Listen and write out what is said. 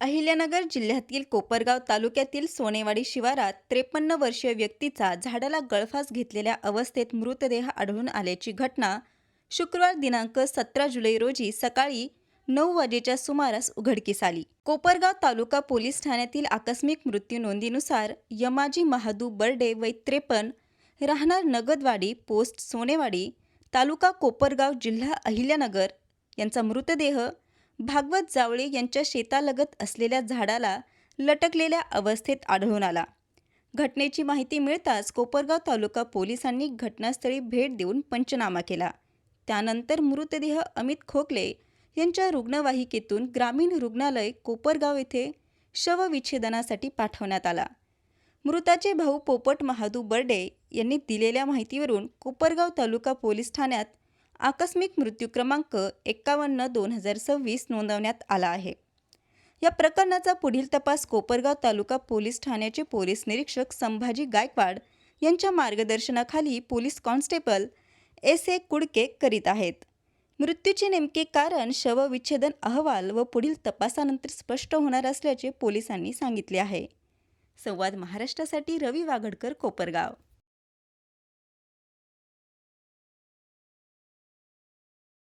अहिल्यानगर जिल्ह्यातील कोपरगाव तालुक्यातील सोनेवाडी शिवारात 53 वर्षीय व्यक्तीचा झाडाला गळफास घेतलेल्या अवस्थेत मृतदेह आढळून आल्याची घटना शुक्रवार दिनांक 17 जुलै रोजी सकाळी 9 वाजेच्या सुमारास उघडकीस आली। कोपरगाव तालुका पोलीस ठाण्यातील आकस्मिक मृत्यू नोंदीनुसार यमाजी महादू बर्डे वय 53 राहणार नगदवाडी पोस्ट सोनेवाडी तालुका कोपरगाव जिल्हा अहिल्यानगर यांचा मृतदेह भागवत जावळे यांच्या शेतालगत असलेल्या झाडाला लटकलेल्या अवस्थेत आढळून आला। घटनेची माहिती मिळताच कोपरगाव तालुका पोलिसांनी घटनास्थळी भेट देऊन पंचनामा केला। त्यानंतर मृतदेह अमित खोकले यांच्या रुग्णवाहिकेतून ग्रामीण रुग्णालय कोपरगाव येथे शवविच्छेदनासाठी पाठवण्यात आला। मृताचे भाऊ पोपट महादू बर्डे यांनी दिलेल्या माहितीवरून कोपरगाव तालुका पोलीस ठाण्यात आकस्मिक मृत्यू क्रमांक 51/2026 नोंदवण्यात आला आहे। या प्रकरणाचा पुढील तपास कोपरगाव तालुका पोलीस ठाण्याचे पोलीस निरीक्षक संभाजी गायकवाड यांच्या मार्गदर्शनाखाली पोलीस कॉन्स्टेबल S.A. कुडके करीत आहेत। मृत्यूचे नेमके कारण शवविच्छेदन अहवाल व पुढील तपासानंतर स्पष्ट होणार असल्याचे पोलिसांनी सांगितले आहे। संवाद महाराष्ट्रासाठी रवी वाघडकर, कोपरगाव।